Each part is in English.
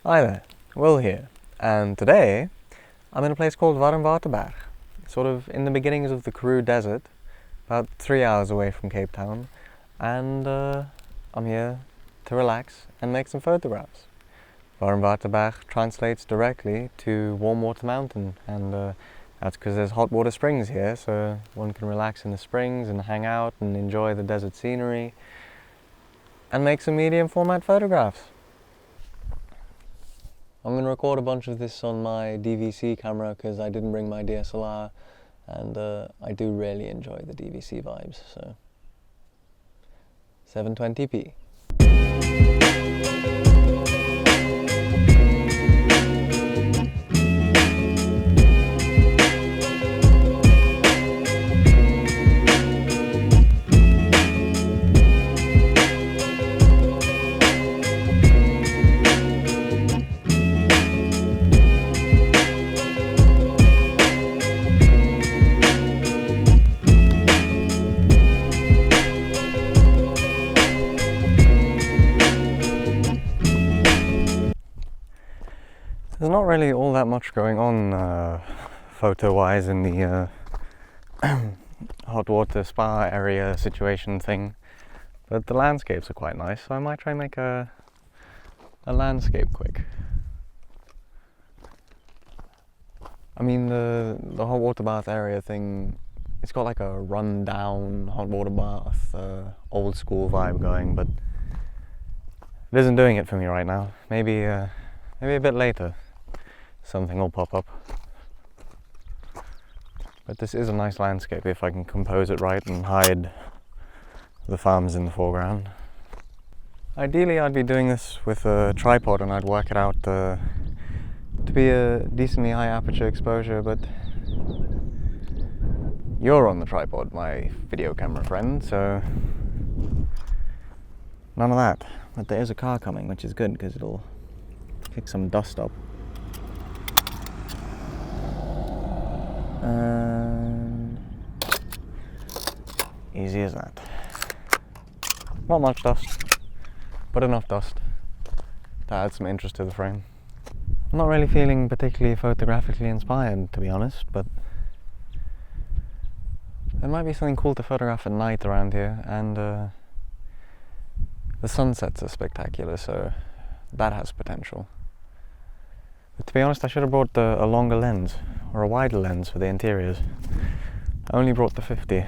Hi there, Will here, and today I'm in a place called Warmwaterberg, sort of in the beginnings of the Karoo Desert, about 3 hours away from Cape Town, and I'm here to relax and make some photographs. Warmwaterberg translates directly to warm water mountain, and that's because there's hot water springs here, so one can relax in the springs and hang out and enjoy the desert scenery and make some medium format photographs. I'm going to record a bunch of this on my DVC camera because I didn't bring my DSLR, and I do really enjoy the DVC vibes, so 720p. There's not really all that much going on photo-wise in the hot water spa area situation thing, but the landscapes are quite nice, so I might try and make a landscape quick. I mean, the hot water bath area thing, it's got like a run-down hot water bath, old school vibe going, but it isn't doing it for me right now. Maybe a bit later something will pop up. But this is a nice landscape if I can compose it right and hide the farms in the foreground. Ideally I'd be doing this with a tripod and I'd work it out to be a decently high aperture exposure, but you're on the tripod, my video camera friend, so none of that. But there is a car coming, which is good because it'll kick some dust up. And easy as that. Not much dust, but enough dust to add some interest to the frame. I'm not really feeling particularly photographically inspired, to be honest, but there might be something cool to photograph at night around here, and the sunsets are spectacular, so that has potential. But to be honest, I should have brought a longer lens, or a wider lens for the interiors. I only brought the 50.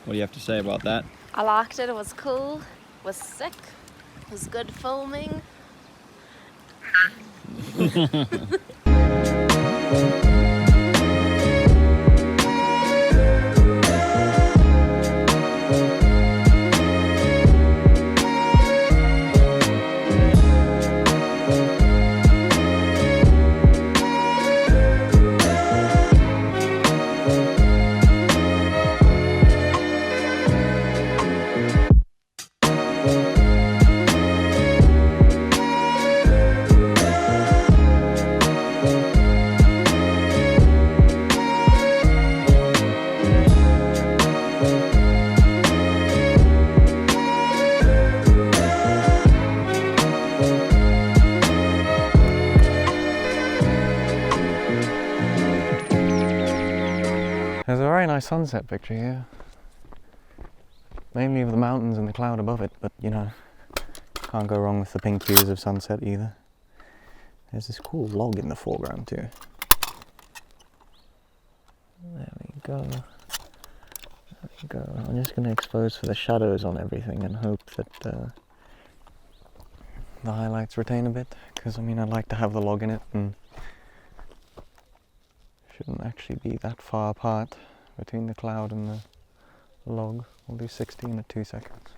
What do you have to say about that? I liked it, it was cool, it was sick, it was good filming. There's a very nice sunset picture here, mainly of the mountains and the cloud above it, but you know, can't go wrong with the pink hues of sunset either. There's this cool log in the foreground too. There we go. There we go. I'm just going to expose for the shadows on everything and hope that the highlights retain a bit, because I mean I'd like to have the log in it and shouldn't actually be that far apart between the cloud and the log. We'll do 16 at 2 seconds.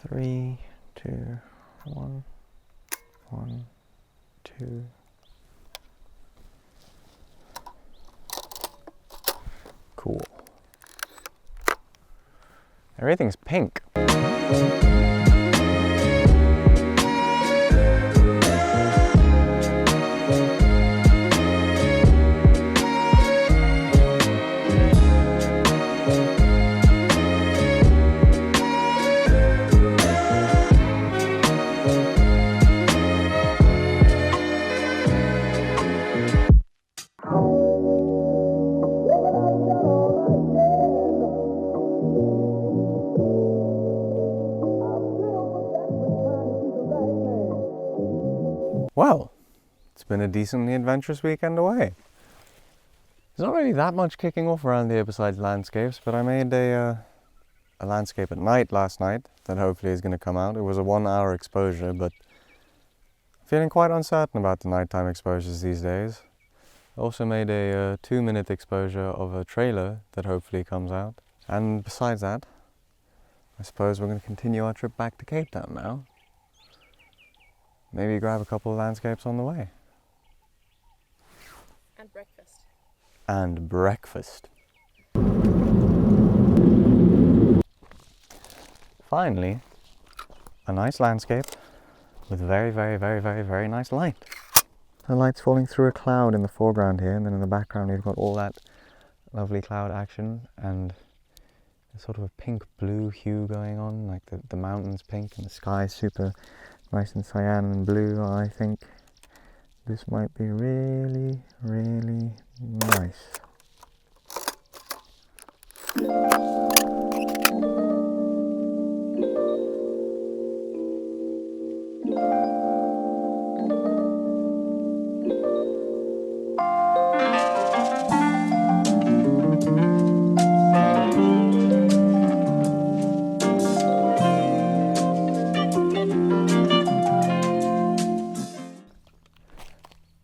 3, 2, 1, 1, 2. Cool. Everything's pink. Well, it's been a decently adventurous weekend away. There's not really that much kicking off around here besides landscapes, but I made a landscape at night last night that hopefully is going to come out. It was a 1 hour exposure, but I'm feeling quite uncertain about the nighttime exposures these days. I also made a 2-minute exposure of a trailer that hopefully comes out. And besides that, I suppose we're going to continue our trip back to Cape Town now. Maybe grab a couple of landscapes on the way. And breakfast. And breakfast. Finally, a nice landscape with very, very, very, very, very nice light. The light's falling through a cloud in the foreground here, and then in the background we've got all that lovely cloud action and sort of a pink-blue hue going on, like the mountains pink and the sky super nice and cyan and blue. I think this might be really, really nice.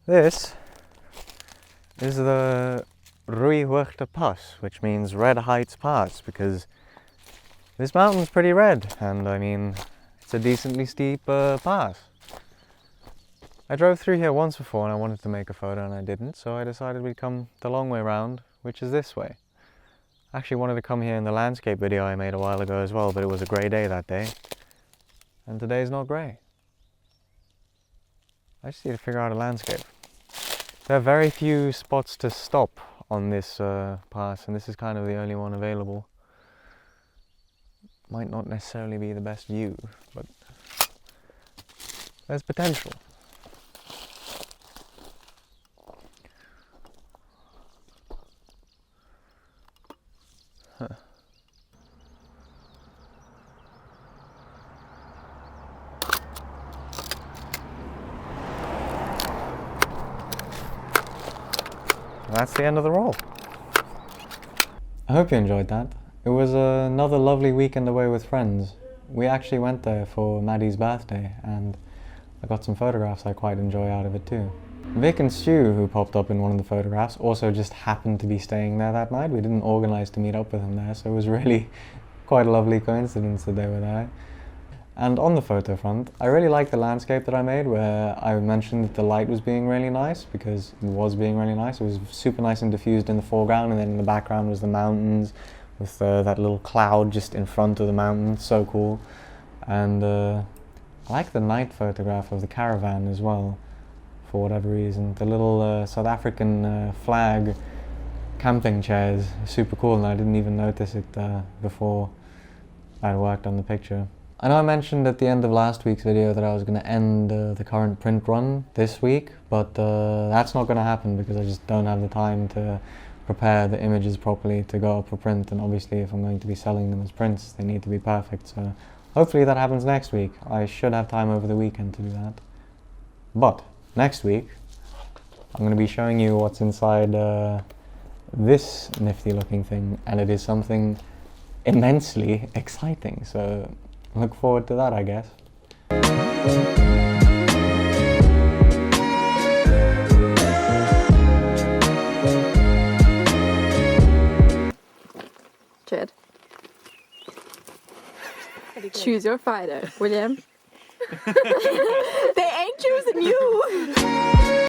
This is the Hoogte Pass, which means Red Heights Pass, because this mountain's pretty red, and I mean, it's a decently steep pass. I drove through here once before and I wanted to make a photo and I didn't, so I decided we'd come the long way round, which is this way. I actually wanted to come here in the landscape video I made a while ago as well, but it was a grey day that day, and today's not grey. I just need to figure out a landscape. There are very few spots to stop on this pass, and this is kind of the only one available. Might not necessarily be the best view, but there's potential. Huh. That's the end of the roll. I hope you enjoyed that. It was another lovely weekend away with friends. We actually went there for Maddie's birthday and I got some photographs I quite enjoy out of it too. Vic and Stu, who popped up in one of the photographs, also just happened to be staying there that night. We didn't organise to meet up with them there, so it was really quite a lovely coincidence that they were there. And on the photo front, I really liked the landscape that I made, where I mentioned that the light was being really nice, because it was being really nice. It was super nice and diffused in the foreground, and then in the background was the mountains with that little cloud just in front of the mountain. So cool. And I like the night photograph of the caravan as well, for whatever reason. The little South African flag camping chairs, super cool, and I didn't even notice it before I worked on the picture. I know I mentioned at the end of last week's video that I was going to end the current print run this week, but that's not going to happen because I just don't have the time to prepare the images properly to go up for print, and obviously if I'm going to be selling them as prints, they need to be perfect, so hopefully that happens next week. I should have time over the weekend to do that. But next week, I'm going to be showing you what's inside this nifty looking thing, and it is something immensely exciting, so look forward to that, I guess. Jed. Choose your fighter, William. They ain't choosing you!